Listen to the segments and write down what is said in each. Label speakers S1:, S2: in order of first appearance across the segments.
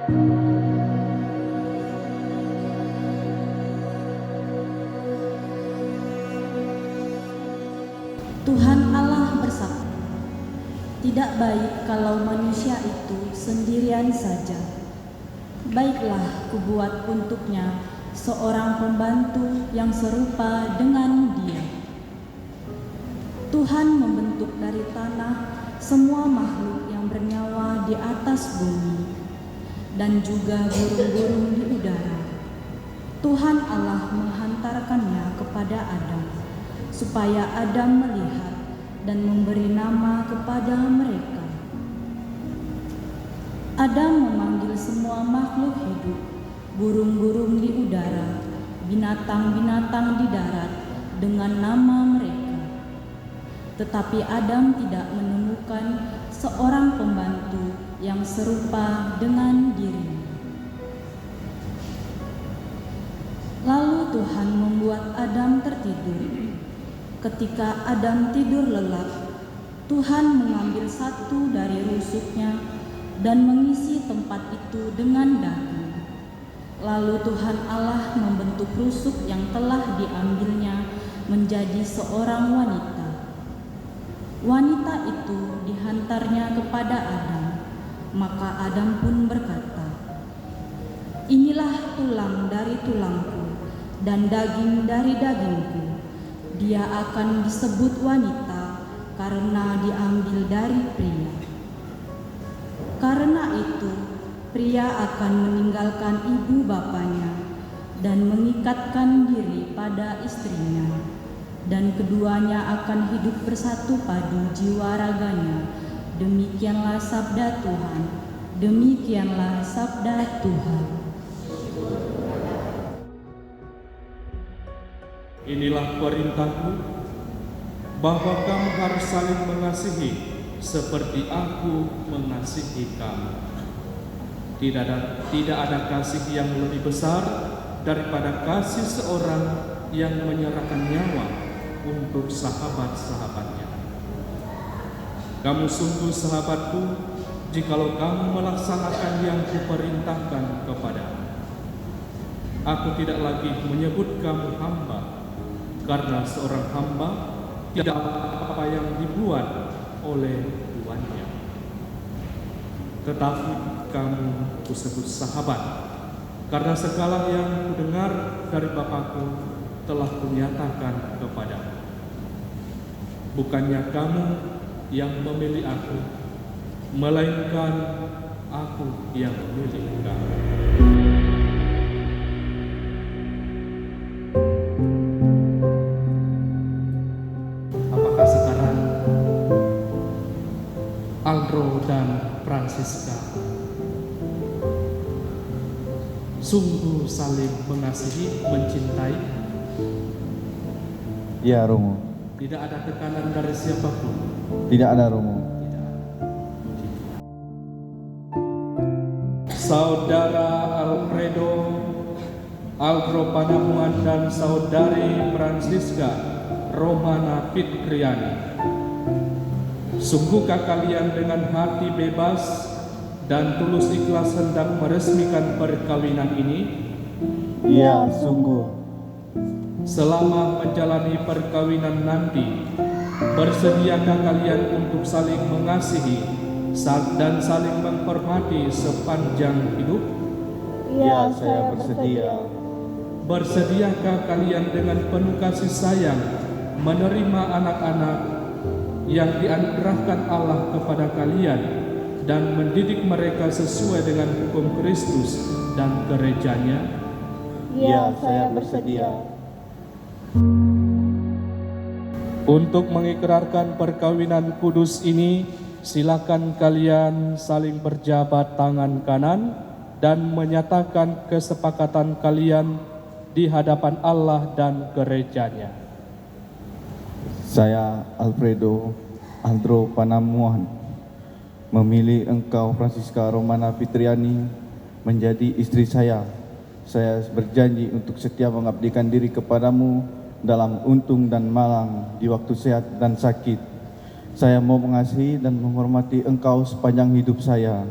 S1: Tuhan Allah bersabda, "Tidak baik kalau manusia itu sendirian saja. Baiklah kubuat untuknya seorang pembantu yang serupa dengan dia." Tuhan membentuk dari tanah semua makhluk yang bernyawa di atas bumi dan juga burung-burung di udara. Tuhan Allah menghantarkannya kepada Adam, supaya Adam melihat dan memberi nama kepada mereka. Adam memanggil semua makhluk hidup, burung-burung di udara, binatang-binatang di darat dengan nama mereka. Tetapi Adam tidak menemukan seorang pembantu yang serupa dengan dirinya. Lalu Tuhan membuat Adam tertidur. Ketika Adam tidur lelap, Tuhan mengambil satu dari rusuknya dan mengisi tempat itu dengan daging. Lalu Tuhan Allah membentuk rusuk yang telah diambilnya menjadi seorang wanita. Wanita itu dihantarnya kepada Adam, maka Adam pun berkata, "Inilah tulang dari tulangku dan daging dari dagingku. Dia akan disebut wanita karena diambil dari pria. Karena itu, pria akan meninggalkan ibu bapanya dan mengikatkan diri pada istrinya, dan keduanya akan hidup bersatu padu jiwa raganya. Demikianlah sabda Tuhan. Demikianlah sabda Tuhan."
S2: Inilah perintahku, bahwa kamu harus saling mengasihi seperti aku mengasihi kamu. Tidak ada kasih yang lebih besar daripada kasih seorang yang menyerahkan nyawa untuk sahabat-sahabatnya. Kamu sungguh sahabatku jikalau kamu melaksanakan yang kuperintahkan kepadamu. Aku tidak lagi menyebut kamu hamba, karena seorang hamba tidak apa yang dibuat oleh tuannya. Tetapi kamu kusebut sahabat, karena segala yang kudengar dari Bapakku telah kunyatakan kepadamu. Bukannya kamu yang memilih aku, melainkan aku yang memilih kamu. Aldro dan Francisca sungguh saling mengasihi, mencintai.
S3: Ya, Romo.
S2: Tidak ada tekanan dari siapapun.
S3: Tidak ada, Romo.
S2: Saudara Alfredo, Aldro Panamuan dan saudari Francisca Romana Fitriani, sungguhkah kalian dengan hati bebas dan tulus ikhlas hendak meresmikan perkawinan ini?
S3: Ya, sungguh.
S2: Selama menjalani perkawinan nanti, bersediakah kalian untuk saling mengasihi dan saling menghormati sepanjang hidup?
S3: Ya, saya bersedia.
S2: Bersediakah kalian dengan penuh kasih sayang menerima anak-anak yang dianugerahkan Allah kepada kalian dan mendidik mereka sesuai dengan hukum Kristus dan gerejanya?
S3: Ya, saya bersedia.
S2: Untuk mengikrarkan perkawinan kudus ini, silakan kalian saling berjabat tangan kanan dan menyatakan kesepakatan kalian di hadapan Allah dan gerejanya.
S3: Saya Alfredo Aldro Panamuan memilih engkau Francisca Romana Fitriani menjadi istri saya. Saya berjanji untuk setia mengabdikan diri kepadamu dalam untung dan malang, di waktu sehat dan sakit. Saya mau mengasihi dan menghormati engkau sepanjang hidup saya.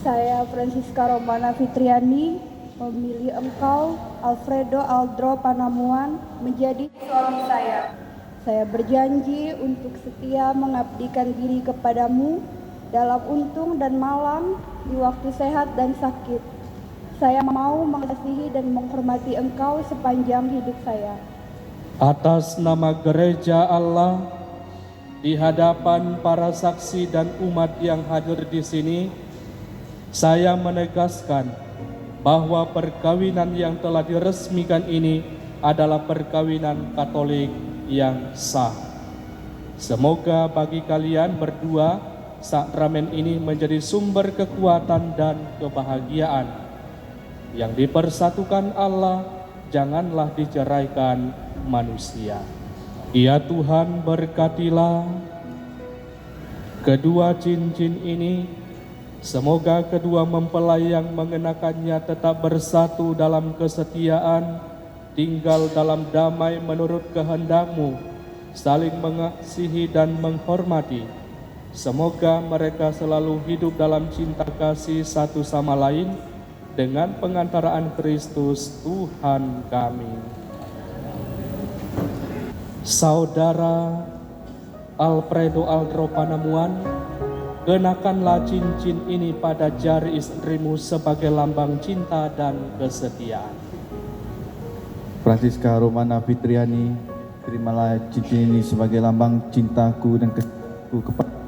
S4: Saya Francisca Romana Fitriani memilih engkau, Alfredo Aldro Panamuan, menjadi suami saya. Saya berjanji untuk setia mengabdikan diri kepadamu dalam untung dan malam, di waktu sehat dan sakit. Saya mau mengasihi dan menghormati engkau sepanjang hidup saya.
S2: Atas nama Gereja Allah, di hadapan para saksi dan umat yang hadir di sini, saya menegaskan bahwa perkawinan yang telah diresmikan ini adalah perkawinan Katolik yang sah. Semoga bagi kalian berdua sakramen ini menjadi sumber kekuatan dan kebahagiaan. Yang dipersatukan Allah janganlah diceraikan manusia. Ya Tuhan, berkatilah kedua cincin ini. Semoga kedua mempelai yang mengenakannya tetap bersatu dalam kesetiaan, tinggal dalam damai menurut kehendak-Mu, saling mengasihi dan menghormati. Semoga mereka selalu hidup dalam cinta kasih satu sama lain dengan pengantaraan Kristus Tuhan kami. Saudara Alfredo Aldro Panamuan, kenakanlah cincin ini pada jari istrimu sebagai lambang cinta dan kesetiaan.
S3: Francisca Romana Fitriani, terimalah cincin ini sebagai lambang cintaku dan kesetiaanku kepada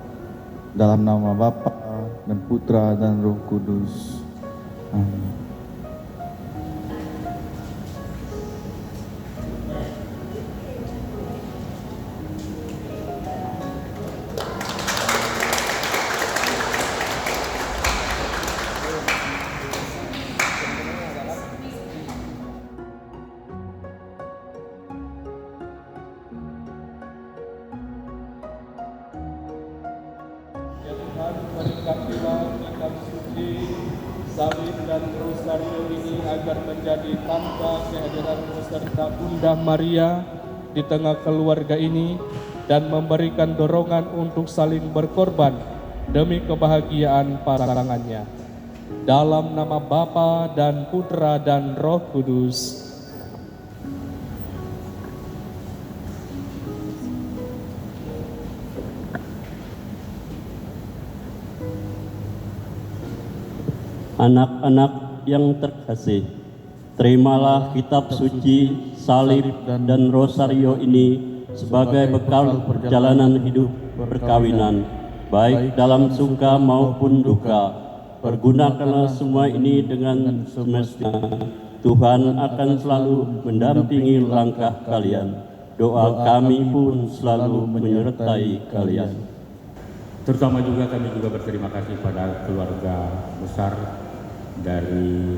S3: dalam nama Bapa dan Putra dan Roh Kudus. Amin.
S2: Ya Tuhan, berkatilah kitab suci, salib dan rosario ini agar menjadi tanda kehadiran-Mu serta Bunda Maria di tengah keluarga ini dan memberikan dorongan untuk saling berkorban demi kebahagiaan pasangannya. Dalam nama Bapa dan Putra dan Roh Kudus.
S5: Anak-anak yang terkasih, terimalah kitab suci, salib, dan rosario ini sebagai bekal perjalanan hidup perkawinan, baik dalam suka maupun duka. Pergunakanlah semua ini dengan semestinya. Tuhan akan selalu mendampingi langkah kalian. Doa kami pun selalu menyertai kalian.
S6: Terutama juga kami juga berterima kasih pada keluarga besar dari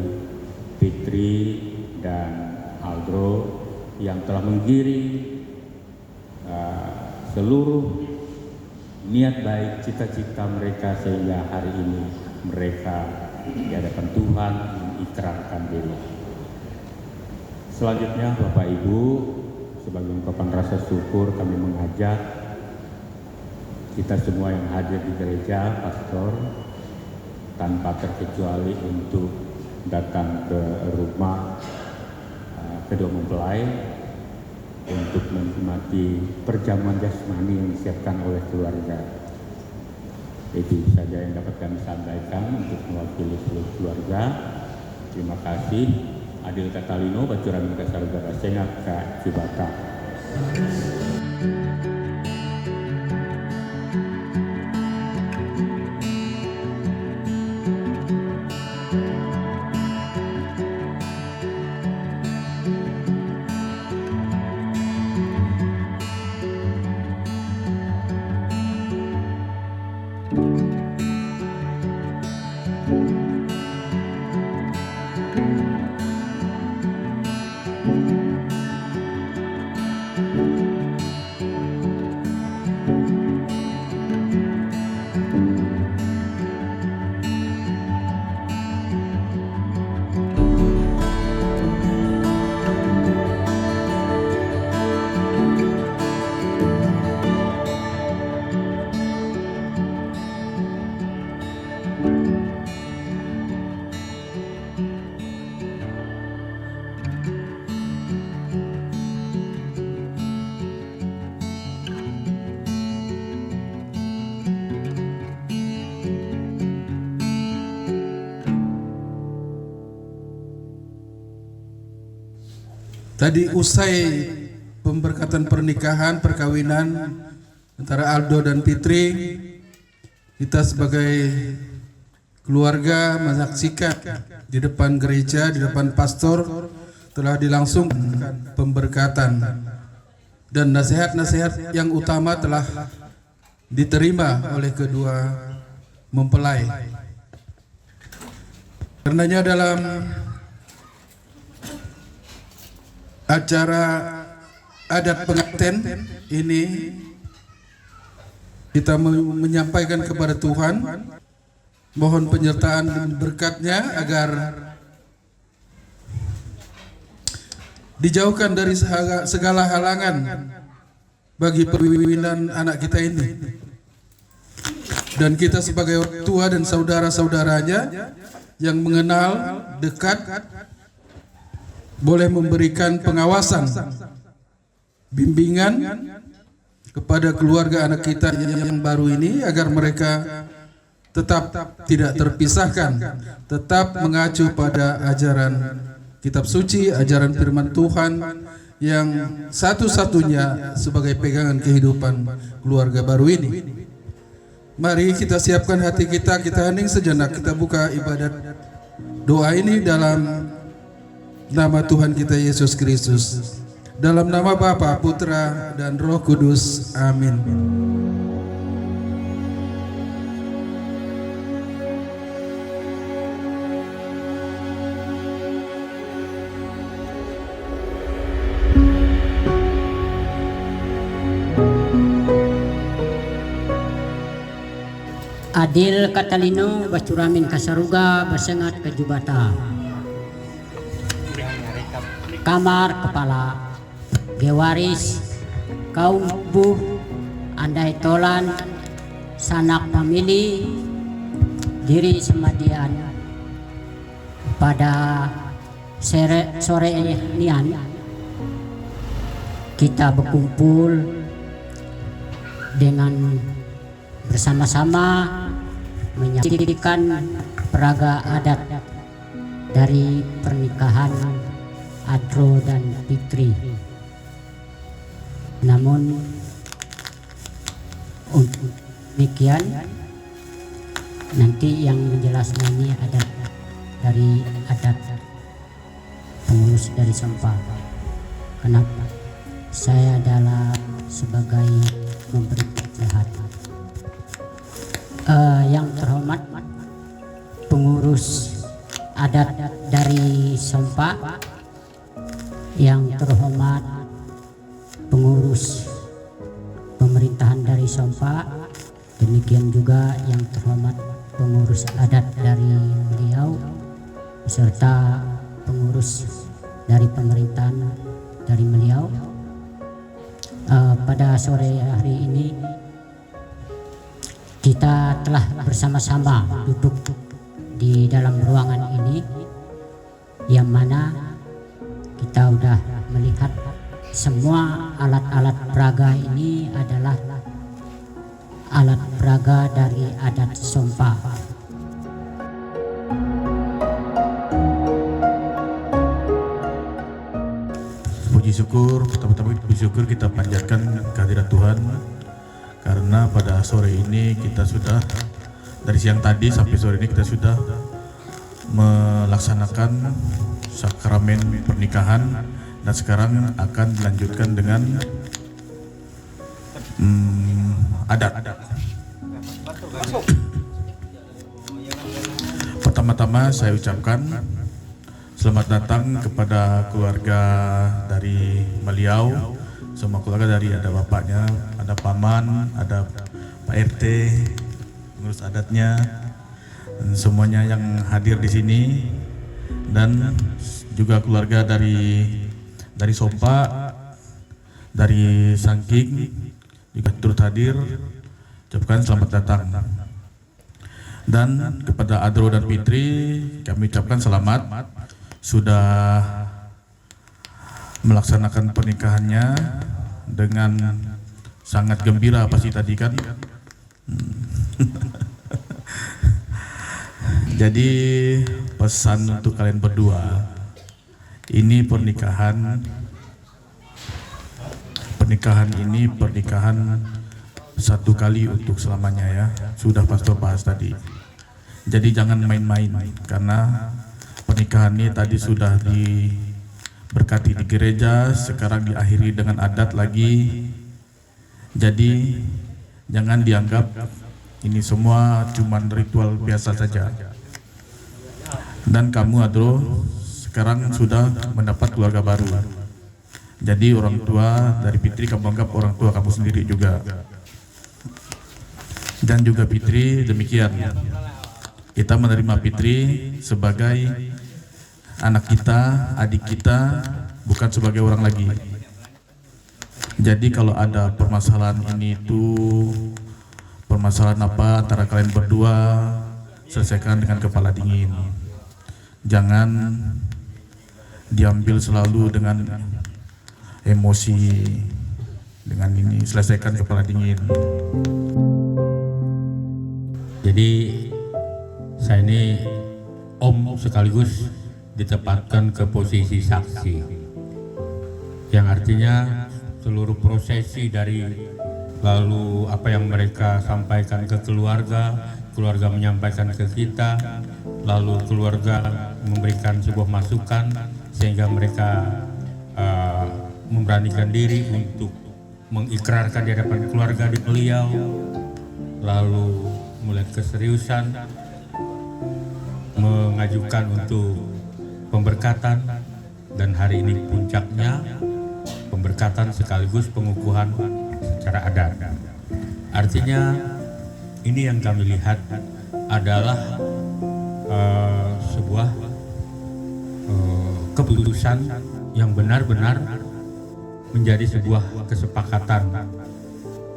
S6: Fitri dan Aldro yang telah menggiring seluruh niat baik cita-cita mereka sehingga hari ini mereka di hadapan Tuhan mengikrarkan diri. Selanjutnya Bapak Ibu, sebagai ungkapan rasa syukur kami mengajak kita semua yang hadir di gereja, pastor, tanpa terkecuali untuk datang ke rumah kedua mempelai untuk menikmati perjamuan jasmani yang disiapkan oleh keluarga. Itu saja yang dapat kami sampaikan untuk mewakili seluruh keluarga. Terima kasih. Adil Katalino, Bacuran Kasarugara Sengak, Kak Cibata.
S7: Tadi usai pemberkatan pernikahan, perkawinan antara Aldo dan Fitri, kita sebagai keluarga menyaksikan di depan gereja, di depan pastor telah dilangsungkan pemberkatan dan nasihat-nasihat yang utama telah diterima oleh kedua mempelai. Karenanya dalam acara adat pengantin ini kita menyampaikan kepada Tuhan, mohon penyertaan dan berkat-Nya agar dijauhkan dari segala halangan bagi perkawinan anak kita ini. Dan kita sebagai orang tua dan saudara-saudaranya yang mengenal dekat boleh memberikan pengawasan, bimbingan kepada keluarga anak kita yang baru ini agar mereka tetap tidak terpisahkan, tetap mengacu pada ajaran kitab suci, ajaran firman Tuhan yang satu-satunya sebagai pegangan kehidupan keluarga baru ini. Mari kita siapkan hati kita, kita hening sejenak, kita buka ibadat doa ini dalam nama Tuhan kita Yesus Kristus. Dalam nama Bapa, Putra, dan Roh Kudus. Amin.
S8: Adil Katalino Bacuramin Kasaruga Basengat Kejubata Kamar Kepala Gewaris Kaum Buh Andai Tolan Sanak Famili Diri Semadian pada sore nian kita berkumpul dengan bersama-sama menyaksikan peraga adat dari pernikahan Adro dan Fitri. Namun untuk demikian nanti yang menjelaskan ini adat dari adat pengurus dari Sompa. Kenapa? Saya adalah sebagai memberi nasihat. Yang terhormat pengurus adat dari Sompa, yang terhormat pengurus pemerintahan dari Sompa, demikian juga yang terhormat pengurus adat dari beliau beserta pengurus dari pemerintahan dari beliau. Pada sore hari ini kita telah bersama-sama duduk di dalam ruangan ini, yang mana kita sudah melihat semua alat-alat peraga ini adalah alat peraga dari adat Sompa.
S9: Puji syukur, pertama-tama puji syukur kita panjatkan kehadirat Tuhan, karena pada sore ini kita sudah dari siang tadi sampai sore ini kita sudah melaksanakan sakramen pernikahan, dan sekarang akan dilanjutkan dengan adat. Pertama-tama saya ucapkan selamat datang kepada keluarga dari Meliau, semua keluarga dari, ada bapaknya, ada paman, ada Pak RT, pengurus adatnya, dan semuanya yang hadir di sini, dan juga keluarga dari Sompa, dari Sangking juga turut hadir. Ucapkan selamat datang. Dan kepada Adro dan Fitri kami ucapkan selamat sudah melaksanakan pernikahannya dengan sangat gembira pasti tadi kan. Jadi pesan untuk kalian berdua, ini pernikahan pernikahan ini pernikahan satu kali untuk selamanya ya. Sudah pastor bahas tadi. Jadi jangan main-main karena pernikahan ini tadi sudah diberkati di gereja, sekarang diakhiri dengan adat lagi. Jadi jangan dianggap ini semua cuman ritual biasa saja. Dan kamu Adro sekarang sudah mendapat keluarga baru. Jadi orang tua dari Fitri kamu anggap orang tua kamu sendiri juga. Dan juga Fitri demikian. Kita menerima Fitri sebagai anak kita, adik kita, bukan sebagai orang lagi. Jadi kalau ada permasalahan ini itu, permasalahan apa antara kalian berdua, selesaikan dengan kepala dingin. Jangan diambil selalu dengan emosi, dengan ini, selesaikan kepala dingin.
S6: Jadi saya ini om sekaligus ditempatkan ke posisi saksi, yang artinya seluruh prosesi dari lalu apa yang mereka sampaikan ke keluarga, keluarga menyampaikan ke kita, lalu keluarga memberikan sebuah masukan sehingga mereka memberanikan diri untuk mengikrarkan di hadapan keluarga di beliau, lalu mulai keseriusan mengajukan untuk pemberkatan, dan hari ini puncaknya pemberkatan sekaligus pengukuhan secara adat. Artinya ini yang kami lihat adalah sebuah keputusan yang benar-benar menjadi sebuah kesepakatan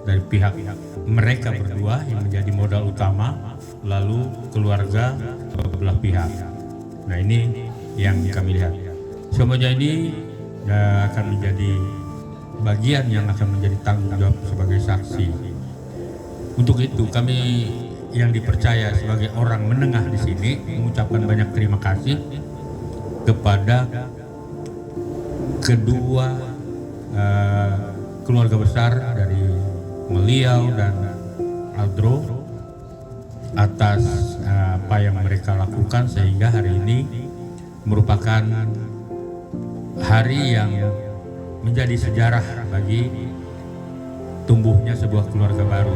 S6: dari pihak mereka berdua yang menjadi modal utama, lalu keluarga belah pihak. Nah ini yang kami lihat. Semuanya ini akan menjadi bagian yang akan menjadi tanggung jawab sebagai saksi. Untuk itu kami yang dipercaya sebagai orang menengah di sini mengucapkan banyak terima kasih kepada kedua keluarga besar dari Meliau dan Aldro atas apa yang mereka lakukan sehingga hari ini merupakan hari yang menjadi sejarah bagi tumbuhnya sebuah keluarga baru.